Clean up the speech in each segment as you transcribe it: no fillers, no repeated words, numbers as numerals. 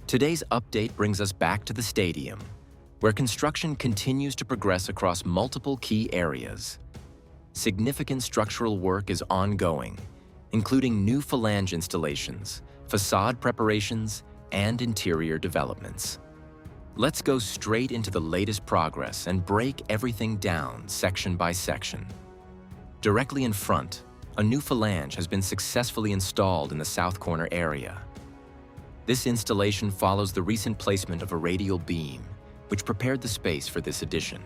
Today's update brings us back to the stadium, where construction continues to progress across multiple key areas. Significant structural work is ongoing, including new Phalange installations, facade preparations, and interior developments. Let's go straight into the latest progress and break everything down section by section. Directly in front, a new Phalange has been successfully installed in the south corner area. This installation follows the recent placement of a radial beam, which prepared the space for this addition.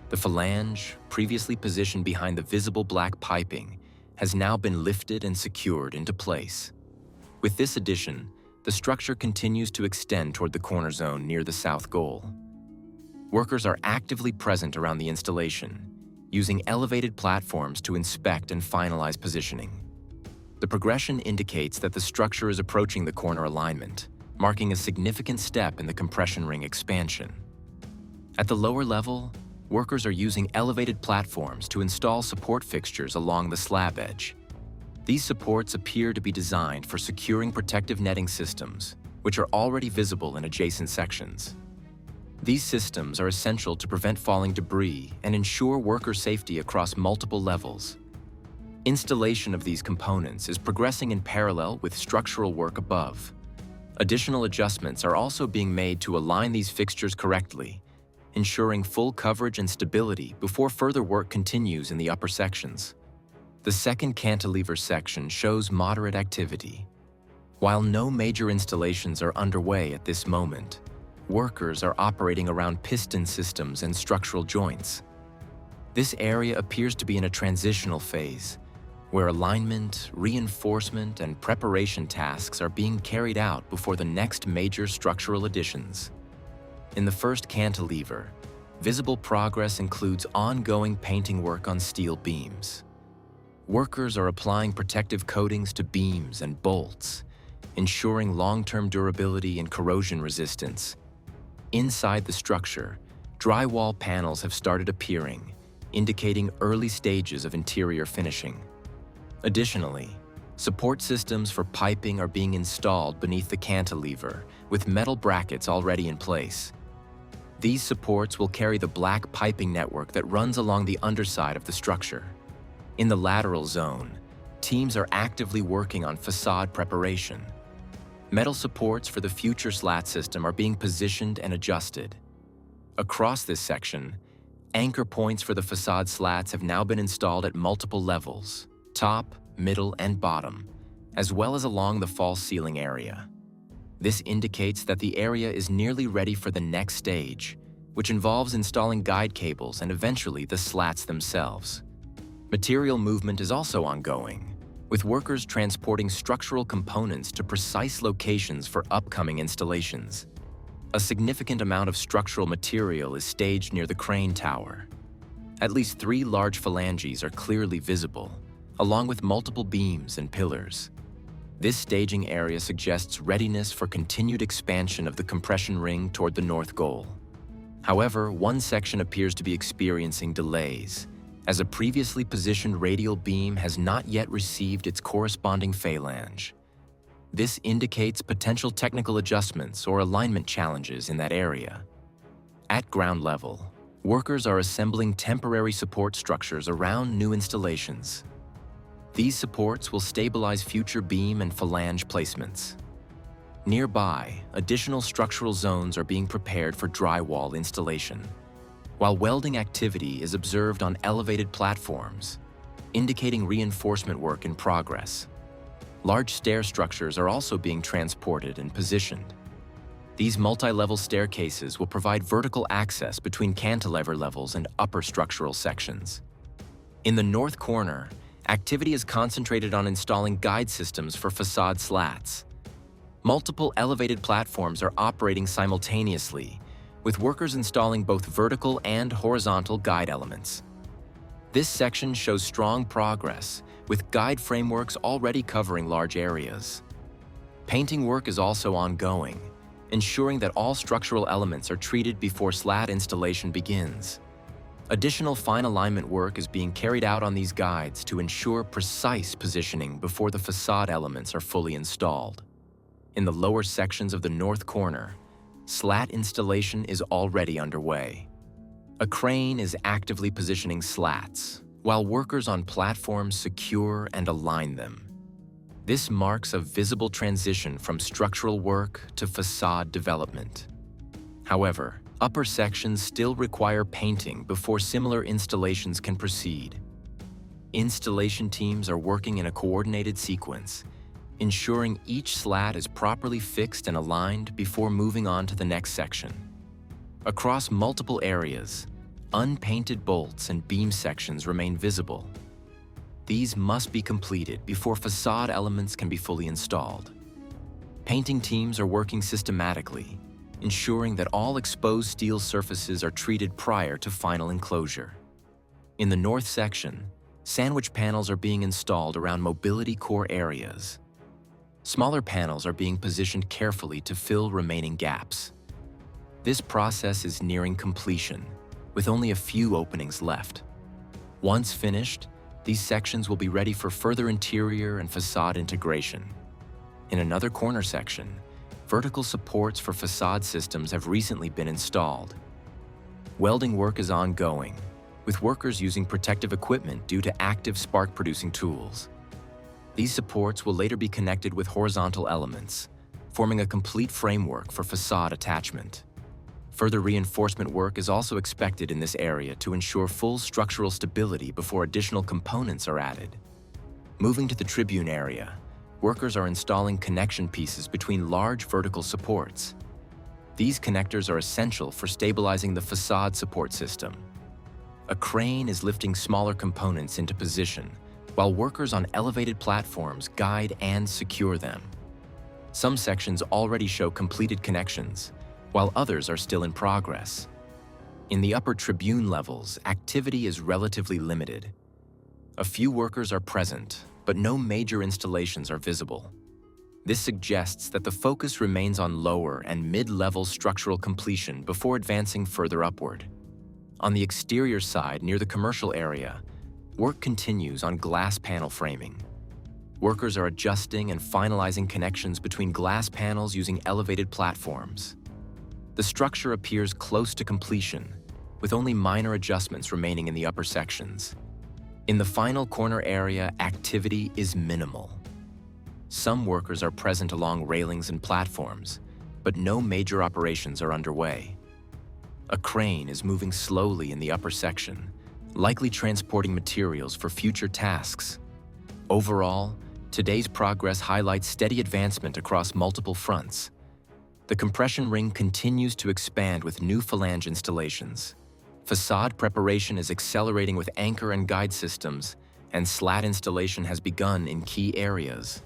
The Phalange, previously positioned behind the visible black piping, has now been lifted and secured into place. With this addition, the structure continues to extend toward the corner zone near the south goal. Workers are actively present around the installation, using elevated platforms to inspect and finalize positioning. The progression indicates that the structure is approaching the corner alignment, marking a significant step in the compression ring expansion. At the lower level, workers are using elevated platforms to install support fixtures along the slab edge. These supports appear to be designed for securing protective netting systems, which are already visible in adjacent sections. These systems are essential to prevent falling debris and ensure worker safety across multiple levels. Installation of these components is progressing in parallel with structural work above. Additional adjustments are also being made to align these fixtures correctly, ensuring full coverage and stability before further work continues in the upper sections. The second cantilever section shows moderate activity. While no major installations are underway at this moment, workers are operating around piston systems and structural joints. This area appears to be in a transitional phase, where alignment, reinforcement, and preparation tasks are being carried out before the next major structural additions. In the first cantilever, visible progress includes ongoing painting work on steel beams. Workers are applying protective coatings to beams and bolts, ensuring long-term durability and corrosion resistance. Inside the structure, drywall panels have started appearing, indicating early stages of interior finishing. Additionally, support systems for piping are being installed beneath the cantilever, with metal brackets already in place. These supports will carry the black piping network that runs along the underside of the structure. In the lateral zone, teams are actively working on facade preparation. Metal supports for the future slat system are being positioned and adjusted. Across this section, anchor points for the facade slats have now been installed at multiple levels, top, middle, and bottom, as well as along the false ceiling area. This indicates that the area is nearly ready for the next stage, which involves installing guide cables and eventually the slats themselves. Material movement is also ongoing, with workers transporting structural components to precise locations for upcoming installations. A significant amount of structural material is staged near the crane tower. At least 3 large phalanges are clearly visible, along with multiple beams and pillars. This staging area suggests readiness for continued expansion of the compression ring toward the north goal. However, one section appears to be experiencing delays, as a previously positioned radial beam has not yet received its corresponding phalange. This indicates potential technical adjustments or alignment challenges in that area. At ground level, workers are assembling temporary support structures around new installations. These supports will stabilize future beam and phalange placements. Nearby, additional structural zones are being prepared for drywall installation, while welding activity is observed on elevated platforms, indicating reinforcement work in progress. Large stair structures are also being transported and positioned. These multi-level staircases will provide vertical access between cantilever levels and upper structural sections. In the north corner, activity is concentrated on installing guide systems for facade slats. Multiple elevated platforms are operating simultaneously, with workers installing both vertical and horizontal guide elements. This section shows strong progress, with guide frameworks already covering large areas. Painting work is also ongoing, ensuring that all structural elements are treated before slat installation begins. Additional fine alignment work is being carried out on these guides to ensure precise positioning before the facade elements are fully installed. In the lower sections of the north corner, slat installation is already underway. A crane is actively positioning slats, while workers on platforms secure and align them. This marks a visible transition from structural work to facade development. However, upper sections still require painting before similar installations can proceed. Installation teams are working in a coordinated sequence, ensuring each slat is properly fixed and aligned before moving on to the next section. Across multiple areas, unpainted bolts and beam sections remain visible. These must be completed before facade elements can be fully installed. Painting teams are working systematically, ensuring that all exposed steel surfaces are treated prior to final enclosure. In the north section, sandwich panels are being installed around mobility core areas. Smaller panels are being positioned carefully to fill remaining gaps. This process is nearing completion, with only a few openings left. Once finished, these sections will be ready for further interior and facade integration. In another corner section, vertical supports for facade systems have recently been installed. Welding work is ongoing, with workers using protective equipment due to active spark-producing tools. These supports will later be connected with horizontal elements, forming a complete framework for facade attachment. Further reinforcement work is also expected in this area to ensure full structural stability before additional components are added. Moving to the Tribune area, workers are installing connection pieces between large vertical supports. These connectors are essential for stabilizing the facade support system. A crane is lifting smaller components into position, while workers on elevated platforms guide and secure them. Some sections already show completed connections, while others are still in progress. In the upper Tribune levels, activity is relatively limited. A few workers are present, but no major installations are visible. This suggests that the focus remains on lower and mid-level structural completion before advancing further upward. On the exterior side, near the commercial area, work continues on glass panel framing. Workers are adjusting and finalizing connections between glass panels using elevated platforms. The structure appears close to completion, with only minor adjustments remaining in the upper sections. In the final corner area, activity is minimal. Some workers are present along railings and platforms, but no major operations are underway. A crane is moving slowly in the upper section, likely transporting materials for future tasks. Overall, today's progress highlights steady advancement across multiple fronts. The compression ring continues to expand with new Phalange installations. Facade preparation is accelerating with anchor and guide systems, and slat installation has begun in key areas.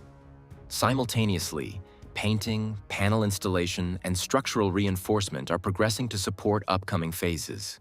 Simultaneously, painting, panel installation, and structural reinforcement are progressing to support upcoming phases.